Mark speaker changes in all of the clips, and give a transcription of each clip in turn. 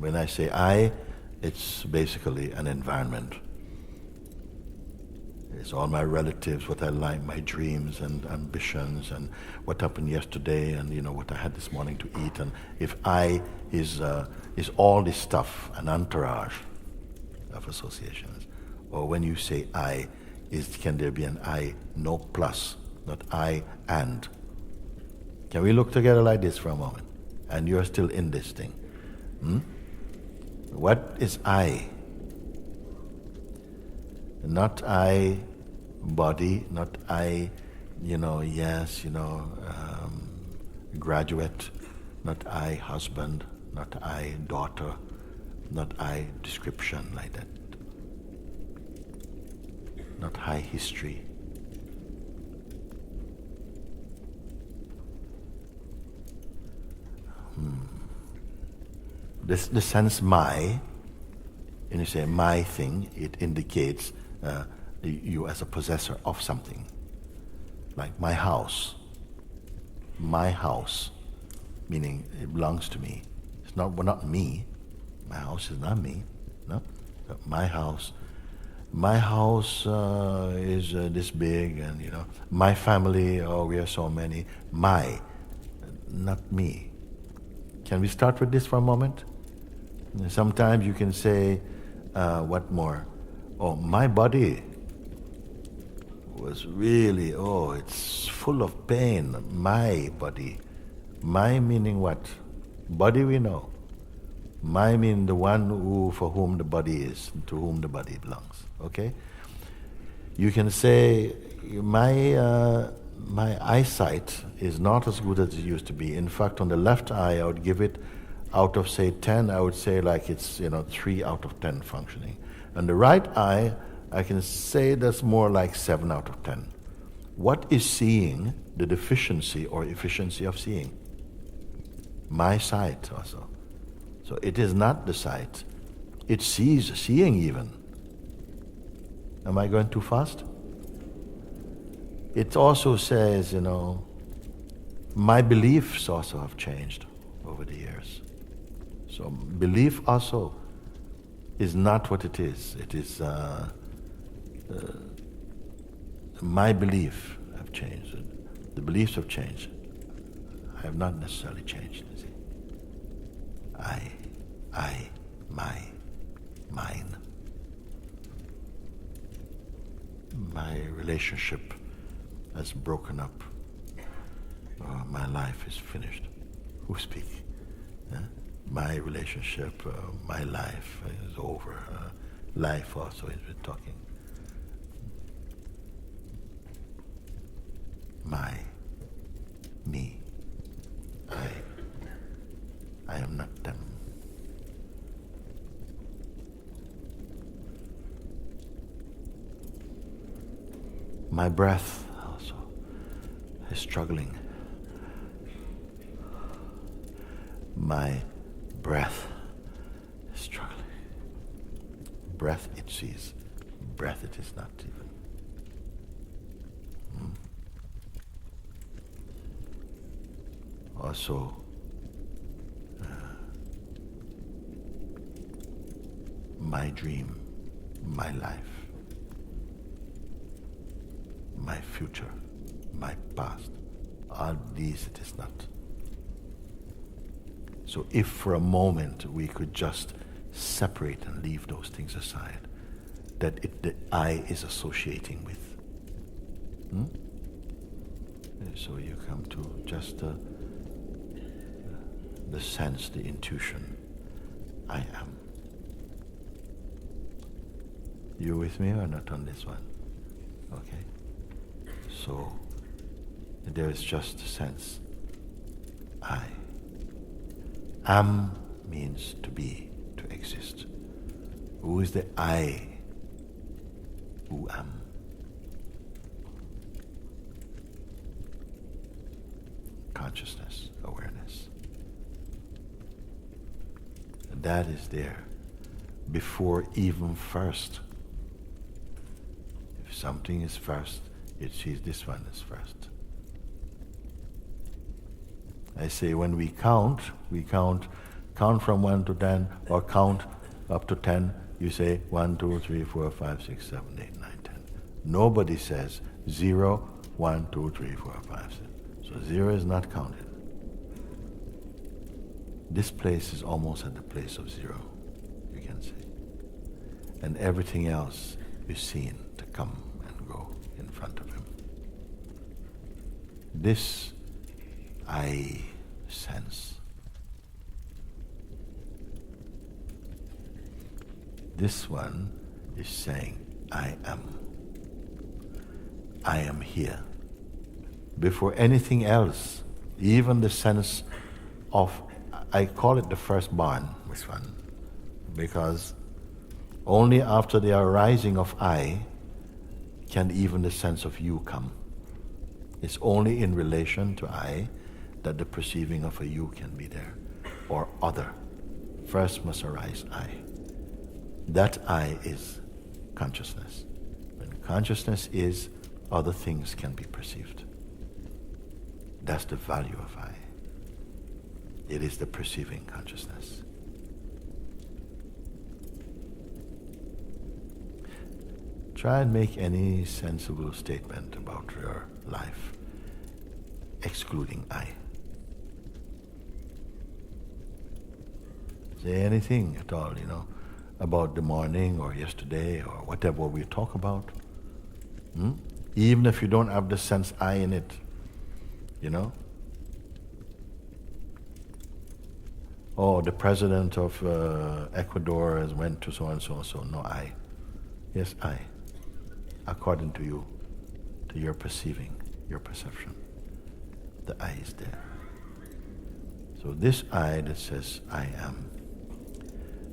Speaker 1: When I say I, it's basically an environment. It's all my relatives, what I like, my dreams and ambitions, and what happened yesterday, and what I had this morning to eat. And if I is all this stuff, an entourage of associations. Or when you say I, can there be an I, no plus, not I and? Can we look together like this for a moment? And you're still in this thing. What is I? Not I body, not I, graduate, not I husband, not I daughter, not I description like that. Not high history. The sense my, when you say my thing, it indicates you as a possessor of something. Like my house, meaning it belongs to me. It's not me. My house is not me. No, but my house is this big, and my family. Oh, we are so many. My, not me. Can we start with this for a moment? Sometimes you can say, what more? Oh, my body was really, it's full of pain. My body. My meaning what? Body we know. My meaning the one for whom the body is, to whom the body belongs. Okay? You can say, my eyesight is not as good as it used to be. In fact, on the left eye, I would give it, out of say 10, I would say like it's 3 out of 10 functioning. And the right eye, I can say that's more like 7 out of 10. What is seeing? The deficiency or efficiency of seeing. My sight also. So it is not the sight. It sees seeing even. Am I going too fast? It also says, my beliefs also have changed over the years. So belief also is not what it is. It is my belief have changed. The beliefs have changed. I have not necessarily changed. You see. I, my, mine. My relationship has broken up. My life is finished. Who speaks? My relationship, my life is over. Life also is talking. My, me, I am not them. My breath also is struggling. My breath is struggling. Breath it sees, breath it is not even. Also, my dream, my life, my future, my past, all these it is not. So if for a moment we could just separate and leave those things aside, that the I is associating with. So you come to just the sense, the intuition, I am. You with me or not on this one? Okay. So there is just a sense, I. Am means to be, to exist. Who is the I? Who am? Consciousness, awareness. And that is there before even first. If something is first, it sees this one is first. I say when we count Count from 1 to 10, or count up to 10. You say 1, 2, 3, 4, 5, 6, 7, 8, 9, 10. Nobody says 0, 1, 2, 3, 4, 5, 6. So 0 is not counted. This place is almost at the place of 0, you can say. And everything else is seen to come and go in front of him. This I sense. This one is saying, I am. I am here. Before anything else, even the sense of, I call it the firstborn, this one, because only after the arising of I can even the sense of you come. It's only in relation to I that the perceiving of a you can be there, or other. First must arise I. That I is consciousness. When consciousness is, other things can be perceived. That's the value of I. It is the perceiving consciousness. Try and make any sensible statement about your life, excluding I. Say anything at all, about the morning or yesterday or whatever we talk about. Even if you don't have the sense I in it, Oh, the president of Ecuador has went to so and so and so. No, I. Yes, I. According to you, to your perceiving, your perception. The I is there. So this I that says I am,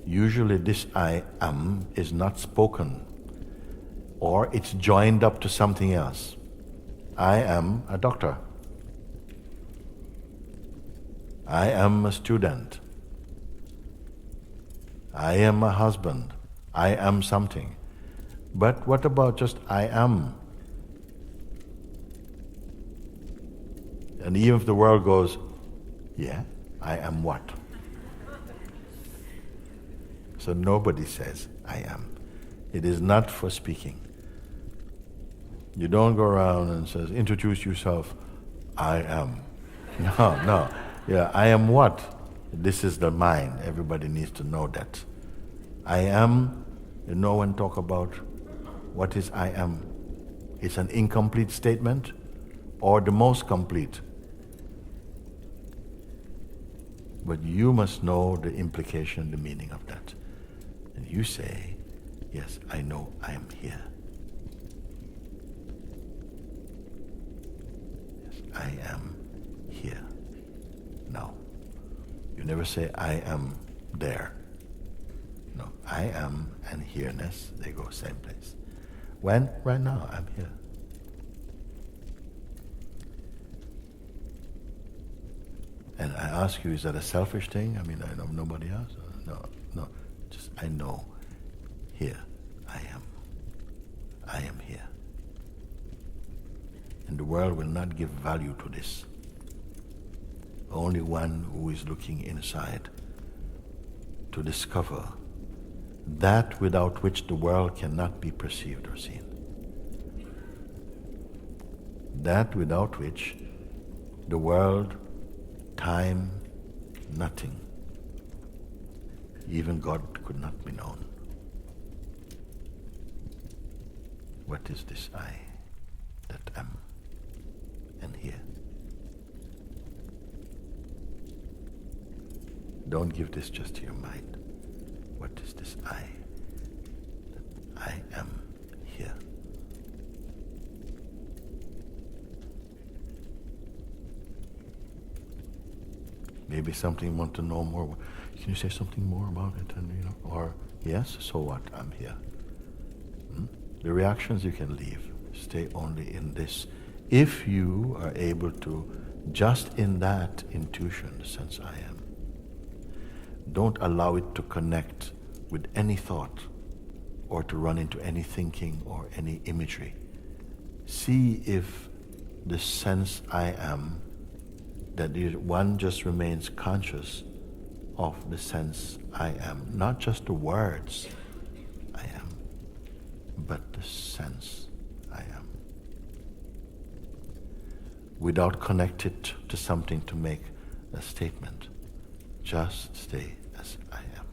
Speaker 1: usually this I am is not spoken, or it's joined up to something else. I am a doctor. I am a student. I am a husband. I am something. But what about just I am? And even if the world goes, yeah, I am what? So nobody says I am. It is not for speaking. You don't go around and says, introduce yourself, I am. No. Yeah, I am what? This is the mind. Everybody needs to know that. I am, no one talk about what is I am. It's an incomplete statement or the most complete. But you must know the implication, the meaning of that. And you say, yes, I know I am here. Yes, I am here. No. You never say, I am there. No, I am and here-ness, they go same place. When? Right now, I'm here. And I ask you, is that a selfish thing? I mean, I know nobody else. No. Just I know here I am. I am here. And the world will not give value to this. Only one who is looking inside to discover that without which the world cannot be perceived or seen. That without which the world, time, nothing, even God could not be known. What is this I that am and here? Don't give this just to your mind. What is this I that I am here? Maybe something you want to know more. Can you say something more about it? And or yes, so what? I'm here. The reactions you can leave. Stay only in this. If you are able to, just in that intuition, sense I am, don't allow it to connect with any thought or to run into any thinking or any imagery. See if the sense I am, that one just remains conscious of the sense I am. Not just the words I am, but the sense I am. Without connecting it to something to make a statement. Just stay as I am.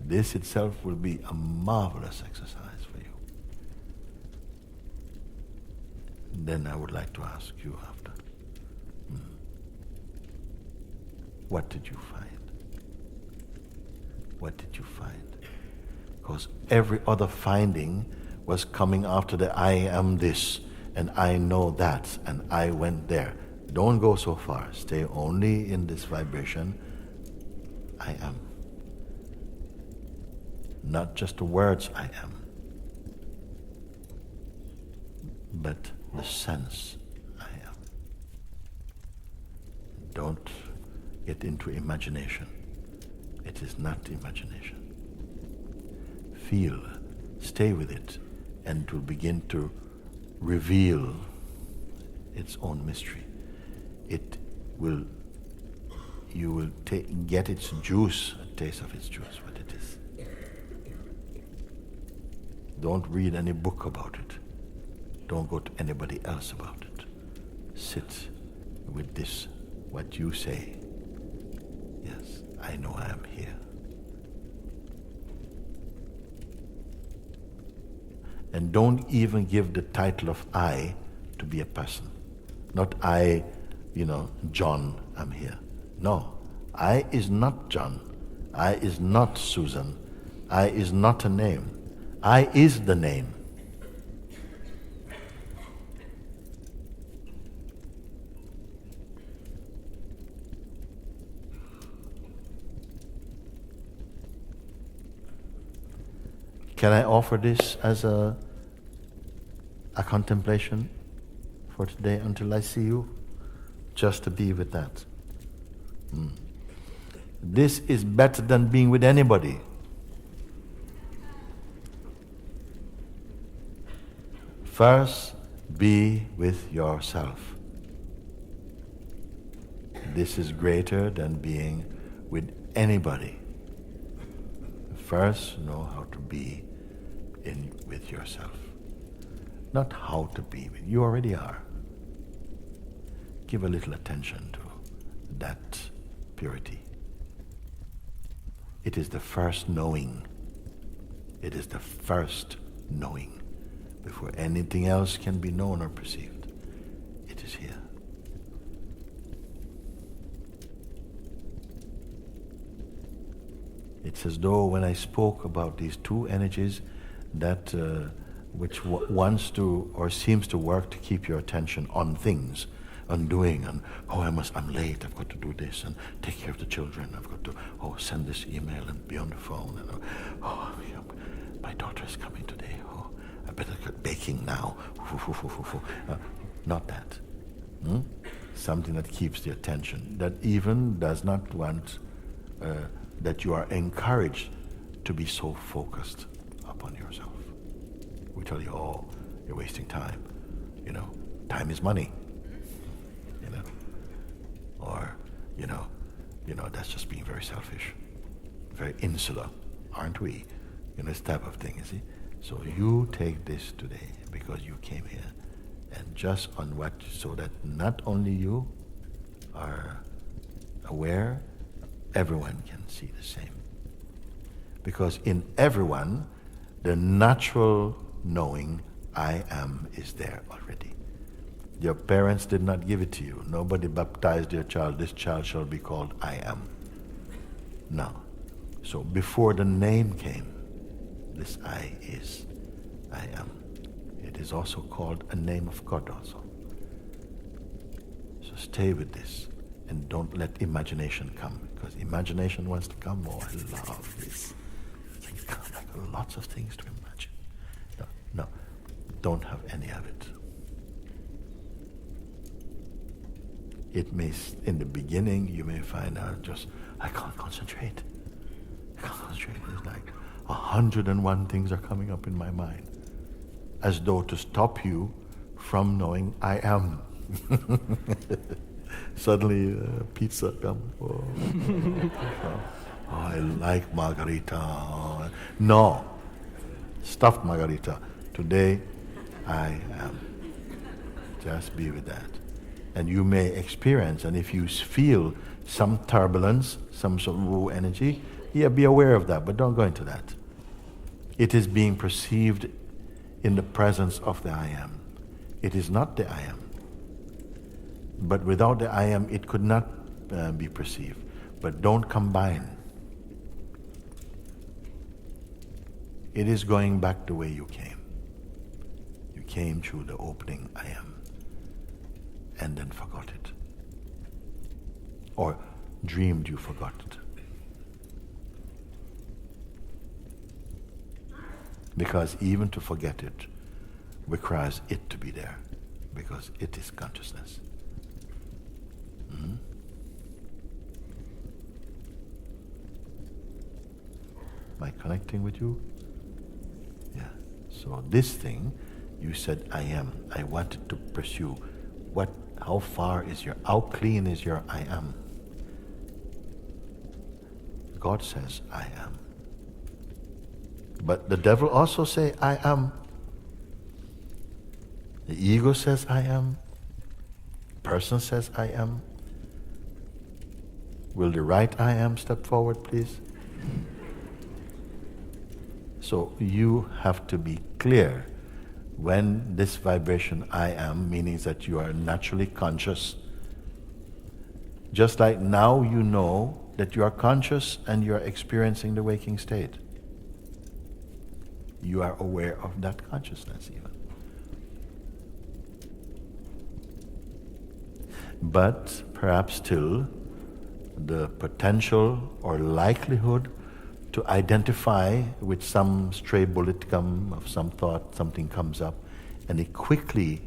Speaker 1: This itself will be a marvelous exercise for you. Then I would like to ask you after, what did you find? What did you find? Because every other finding was coming after the I am this, and I know that, and I went there. Don't go so far. Stay only in this vibration. I am. Not just the words I am, but the sense I am. Don't get into imagination. It is not imagination. Feel, stay with it, and it will begin to reveal its own mystery. You will get its juice, a taste of its juice, what it is. Don't read any book about it. Don't go to anybody else about it. Sit with this, what you say. Yes, I know I am here. And don't even give the title of I to be a person. Not I, John, I'm here. No, I is not John. I is not Susan. I is not a name. I is the name. Can I offer this as a contemplation for today until I see you? Just to be with that. This is better than being with anybody. First, be with yourself. This is greater than being with anybody. First, know how to be with yourself. Not how to be with. You already are. Give a little attention to that purity. It is the first knowing. It is the first knowing. Before anything else can be known or perceived, it is here. It's as though when I spoke about these two energies that which wants to or seems to work to keep your attention on things, on doing, and I'm late, I've got to do this and take care of the children, I've got to send this email and be on the phone, and my daughter is coming today, I better get baking now. Not that. Something that keeps the attention, that even does not want that you are encouraged to be so focused upon yourself. We tell you, you're wasting time. Time is money. Or, that's just being very selfish, very insular, aren't we? This type of thing, you see. So you take this today because you came here, and just on so that not only you are aware, everyone can see the same. Because in everyone, the natural knowing I am is there already. Your parents did not give it to you. Nobody baptized their child. This child shall be called I am. No. So before the name came, this I is, I am. It is also called a name of God also. So stay with this and don't let imagination come, because imagination wants to come. I love this. It's like lots of things to imagine. No, don't have any of it. It may, in the beginning, you may find out I can't concentrate. It's like 101 things are coming up in my mind, as though to stop you from knowing I am. Suddenly pizza come. Oh, I like margarita. No, stuffed margarita. Today, I am. Just be with that. And you may experience, and if you feel some turbulence, some sort of raw energy, yeah, be aware of that, but don't go into that. It is being perceived in the presence of the I am. It is not the I am. But without the I am, it could not be perceived. But don't combine. It is going back the way you came. You came through the opening I am and then forgot it. Or dreamed you forgot it. Because even to forget it requires it to be there, because it is consciousness. Mm-hmm. Am I connecting with you? Yeah. So this thing, you said I am. I wanted to pursue. How clean is your I am? God says I am. But the devil also say I am. The ego says I am. Person says I am. Will the right I am step forward, please? So you have to be clear when this vibration I am, meaning that you are naturally conscious. Just like now you know that you are conscious and you are experiencing the waking state. You are aware of that consciousness even. But perhaps still the potential or likelihood to identify with some stray bullet of some thought, something comes up, and it quickly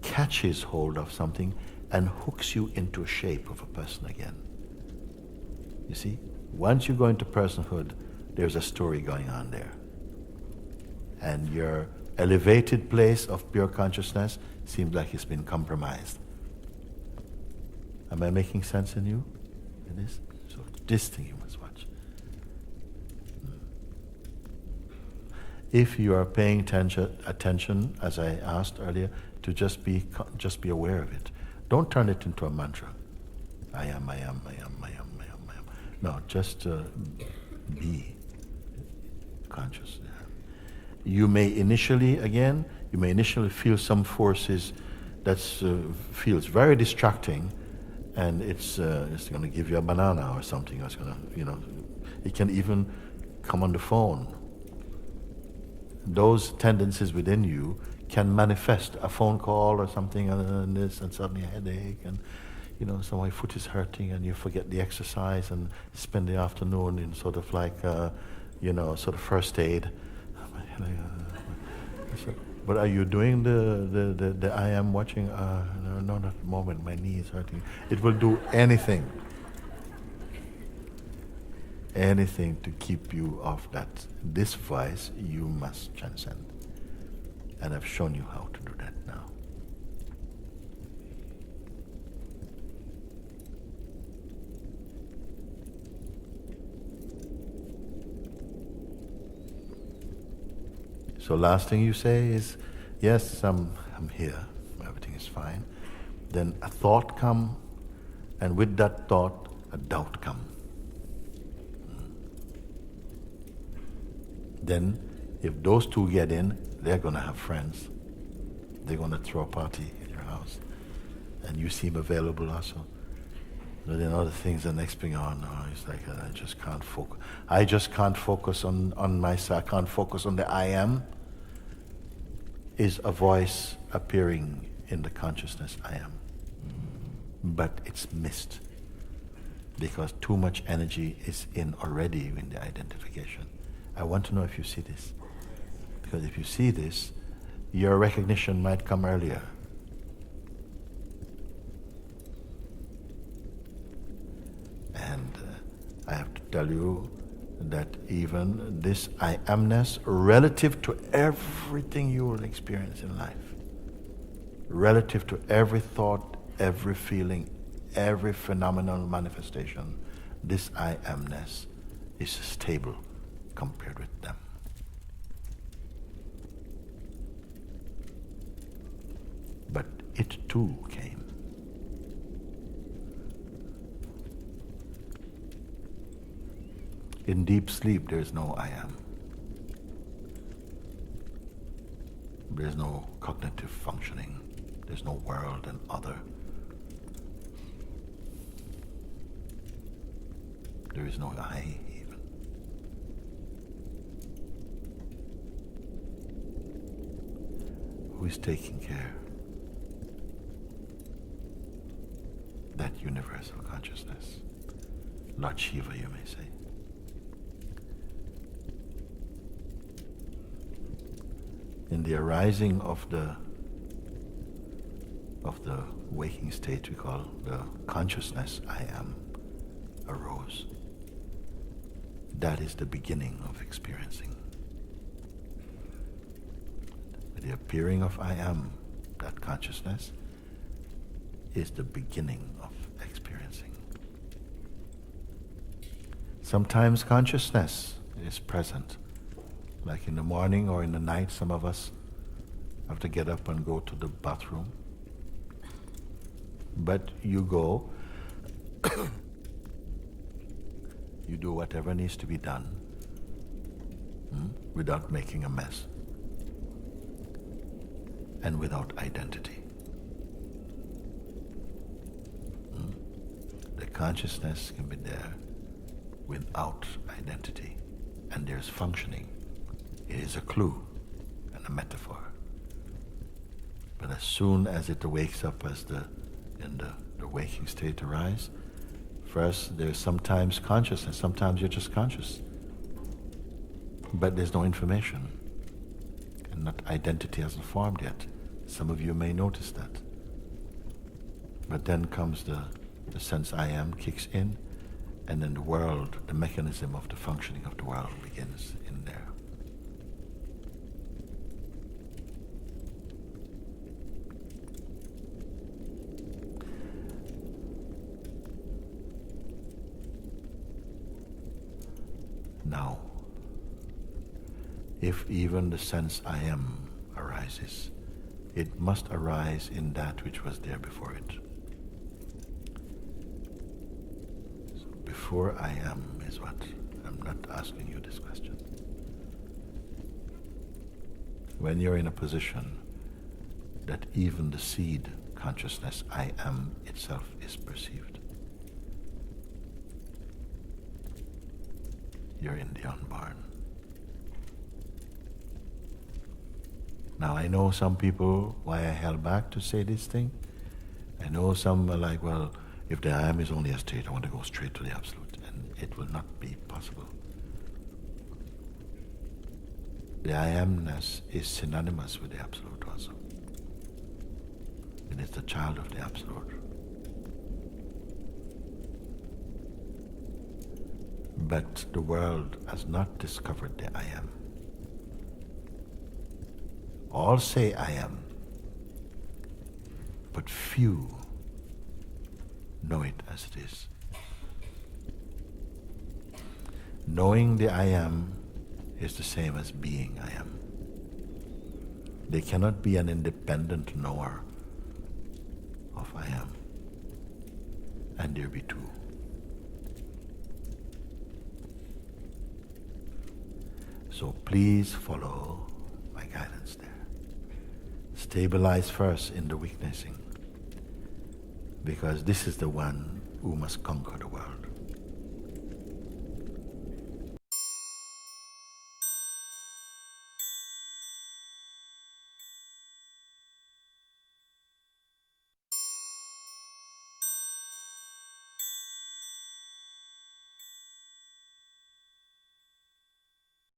Speaker 1: catches hold of something and hooks you into a shape of a person again. You see, once you go into personhood, there's a story going on there. And your elevated place of pure consciousness seems like it's been compromised. Am I making sense in you? It is? So this thing you must watch. If you are paying attention, as I asked earlier, to just be aware of it. Don't turn it into a mantra. I am, I am, I am, I am, I am, I am. No, just be conscious. You may initially feel some forces that feels very distracting, and it's going to give you a banana or something. It's going to, it can even come on the phone. Those tendencies within you can manifest a phone call or something and this, and suddenly a headache, and so my foot is hurting, and you forget the exercise and spend the afternoon in sort of like sort of first aid. But are you doing the I am watching? No, not at the moment. My knee is hurting. It will do anything to keep you off that. This vice you must transcend. And I've shown you how to do that now. So last thing you say is, yes, I'm here, everything is fine. Then a thought come, and with that thought, a doubt come. Then, if those two get in, they're going to have friends. They're going to throw a party in your house. And you seem available also. But then other things, the next thing, it's like, I just can't focus. I just can't focus on myself. I can't focus on the I am. Is a voice appearing in the consciousness I am. But it's missed. Because too much energy is in already in the identification. I want to know if you see this. Because if you see this, your recognition might come earlier. And I have to tell you that even this I amness, relative to everything you will experience in life, relative to every thought, every feeling, every phenomenal manifestation, this I amness is stable compared with them. But it too came. In deep sleep, there is no I am. There is no cognitive functioning. There's no world and other. There is no I even. Who is taking care? That universal consciousness. Lord Shiva, you may say. In the arising of the waking state we call the consciousness I am arose. That is the beginning of experiencing. The appearing of I am, that consciousness, is the beginning of experiencing. Sometimes consciousness is present. Like in the morning or in the night, some of us have to get up and go to the bathroom. But you go, you do whatever needs to be done without making a mess and without identity. The consciousness can be there without identity, and there's functioning. It is a clue and a metaphor. But as soon as it wakes up in the waking state arise, first there's sometimes consciousness, sometimes you're just conscious. But there's no information. And that identity hasn't formed yet. Some of you may notice that. But then comes the sense I am kicks in, and then the world, the mechanism of the functioning of the world begins in there. Now, if even the sense I am arises, it must arise in that which was there before it. So before I am is what? I'm not asking you this question. When you're in a position that even the seed consciousness I am itself is perceived, you're in the unborn. Now I know some people, why I held back to say this thing. I know some are like, well, if the I am is only a state, I want to go straight to the absolute. And it will not be possible. The I amness is synonymous with the absolute also. It is the child of the absolute. But the world has not discovered the I am. All say I am, but few know it as it is. Knowing the I am is the same as being I am. They cannot be an independent knower of I am, and there be two. So please follow my guidance there. Stabilize first in the witnessing, because this is the one who must conquer the world.